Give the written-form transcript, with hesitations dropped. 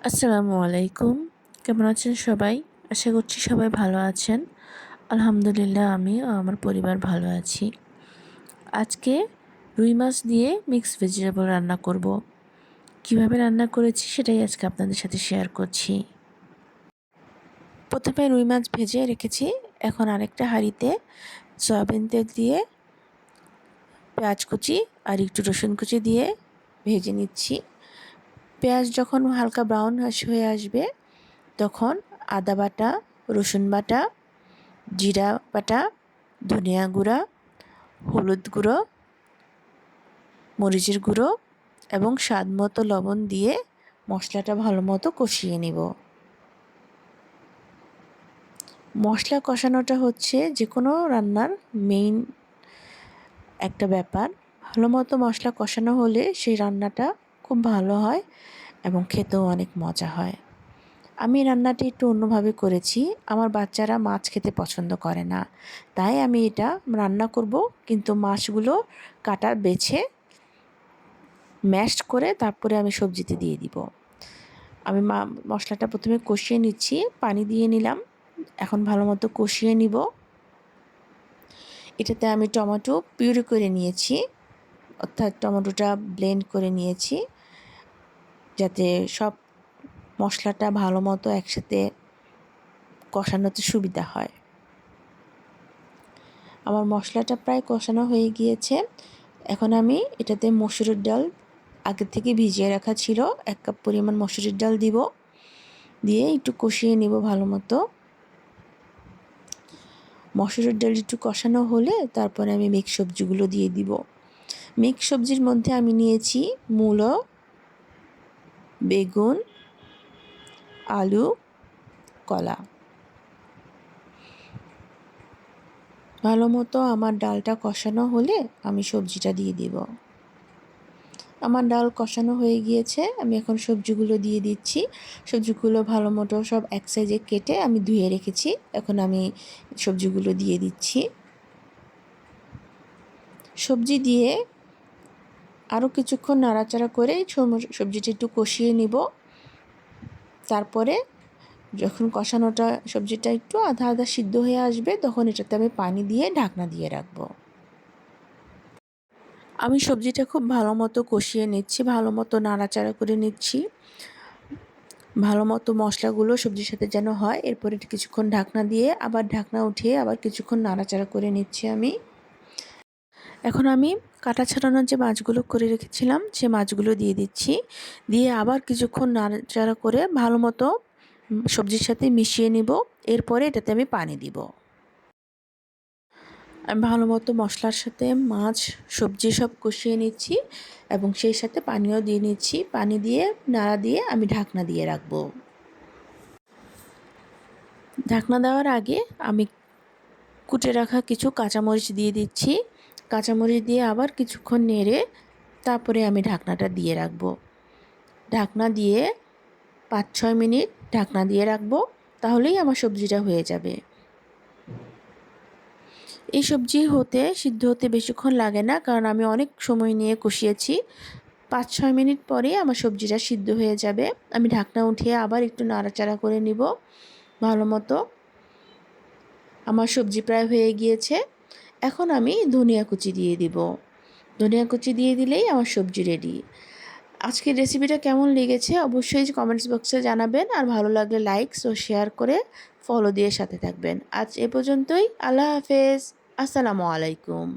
আসসালামু আলাইকুম। কেমন আছেন সবাই? আশা করছি সবাই ভালো আছেন। আলহামদুলিল্লাহ আমি ও আমার পরিবার ভালো আছি। আজকে রুই মাছ দিয়ে মিক্সড ভেজিটেবল রান্না করব। কিভাবে রান্না করেছি সেটাই আজকে আপনাদের সাথে শেয়ার করছি। প্রথমে রুই মাছ ভেজে রেখেছি। এখন আরেকটা হাঁড়িতে সয়াবিন তেল দিয়ে পেঁয়াজ কুচি আর একটু রসুন কুচি দিয়ে ভেজে নিচ্ছি। পেঁয়াজ যখন হালকা ব্রাউন হয়ে আসবে তখন আদা বাটা, রসুন বাটা, জিরা বাটা, ধনিয়া গুঁড়া, হলুদ গুঁড়ো, মরিচের গুঁড়ো এবং স্বাদ মতো লবণ দিয়ে মশলাটা ভালো মতো কষিয়ে নিব। মশলা কষানোটা হচ্ছে যে কোনো রান্নার মেইন একটা ব্যাপার। ভালো মতো মশলা কষানো হলে সেই রান্নাটা খুব ভালো হয় এবং খেতেও অনেক মজা হয়। আমি রান্নাটি একটু অন্যভাবে করেছি। আমার বাচ্চারা মাছ খেতে পছন্দ করে না, তাই আমি এটা রান্না করব, কিন্তু মাছগুলো বেছে ম্যাশ করে তারপরে আমি সবজিতে দিয়ে দিব। আমি মশলাটা প্রথমে কষিয়ে নিচ্ছি, পানি দিয়ে নিলাম। এখন ভালো মতো কষিয়ে নিব। এটাতে আমি টমেটো পিউরি করে নিয়েছি, অর্থাৎ টমেটোটা ব্লেন্ড করে নিয়েছি যাতে সব মশলাটা ভালো মতো একসাথে কষানোতে সুবিধা হয়। আমার মশলাটা প্রায় কষানো হয়ে গিয়েছে। এখন আমি এটাতে মসুরের ডাল আগে থেকে ভিজিয়ে রাখা ছিল, 1 কাপ পরিমাণ মসুরের ডাল দিব, দিয়ে একটু কষিয়ে নিব ভালো মতো। মসুরের ডাল একটু কষানো হলে তারপরে আমি মিক্স সবজিগুলো দিয়ে দিব। মিক্স সবজির মধ্যে আমি নিয়েছি মূলো, বেগুন, আলু, কলা। ভালো মতো আমার ডালটা কষানো হলে আমি সবজিটা দিয়ে দিব। আমার ডাল কষানো হয়ে গিয়েছে, আমি এখন সবজিগুলো দিয়ে দিচ্ছি। সবজিগুলো ভালো মতো সব এক সাইজে কেটে আমি ধুয়ে রেখেছি। এখন আমি সবজিগুলো দিয়ে দিচ্ছি। সবজি দিয়ে আরও কিছুক্ষণ নাড়াচাড়া করে সবজিটা একটু কষিয়ে নিব। তারপরে যখন সবজিটা একটু আধা আধা সিদ্ধ হয়ে আসবে তখন এটাতে আমি পানি দিয়ে ঢাকনা দিয়ে রাখবো। আমি সবজিটা খুব ভালো মতো কষিয়ে নিচ্ছি, ভালো মতো নাড়াচাড়া করে নিচ্ছি, ভালো মতো মশলাগুলো সবজির সাথে যেন হয়। এরপরে কিছুক্ষণ ঢাকনা দিয়ে আবার ঢাকনা উঠিয়ে আবার কিছুক্ষণ নাড়াচাড়া করে নিচ্ছি আমি। এখন আমি কাটা ছাড়ানোর যে মাছগুলো করে রেখেছিলাম সে মাছগুলো দিয়ে দিচ্ছি, দিয়ে আবার কিছুক্ষণ নাড়াচাড়া করে ভালো মতো সবজির সাথে মিশিয়ে নিব। এরপরে এটাতে আমি পানি দিব। আমি ভালো মতো মশলার সাথে মাছ সবজি সব কষিয়ে নিচ্ছি এবং সেই সাথে পানিও দিয়ে নিচ্ছি। পানি দিয়ে নাড়া দিয়ে আমি ঢাকনা দিয়ে রাখবো। ঢাকনা দেওয়ার আগে আমি কুটে রাখা কিছু কাঁচামরিচ দিয়ে দিচ্ছি। কাঁচামরিচ দিয়ে আবার কিছুক্ষণ নেড়ে তারপরে আমি ঢাকনাটা দিয়ে রাখবো। ঢাকনা দিয়ে 5-6 মিনিট ঢাকনা দিয়ে রাখবো, তাহলেই আমার সবজিটা হয়ে যাবে। এই সবজি সিদ্ধ হতে বেশিক্ষণ লাগে না, কারণ আমি অনেক সময় নিয়ে কষিয়েছি। 5-6 মিনিট পরে আমার সবজিটা সিদ্ধ হয়ে যাবে। আমি ঢাকনা উঠিয়ে আবার একটু নাড়াচাড়া করে নিব ভালো মতো। আমার সবজি প্রায় হয়ে গিয়েছে। এখন আমি ধনিয়া কুচি দিয়ে দিব। ধনিয়া কুচি দিয়ে দিলেই আমার সবজি রেডি। আজকের রেসিপিটা কেমন লেগেছে অবশ্যই কমেন্টস বক্সে জানাবেন, আর ভালো লাগলে লাইক ও শেয়ার করে ফলো দিয়ে সাথে থাকবেন। আজ এ পর্যন্তই। আল্লাহ হাফেজ। আসসালামু আলাইকুম।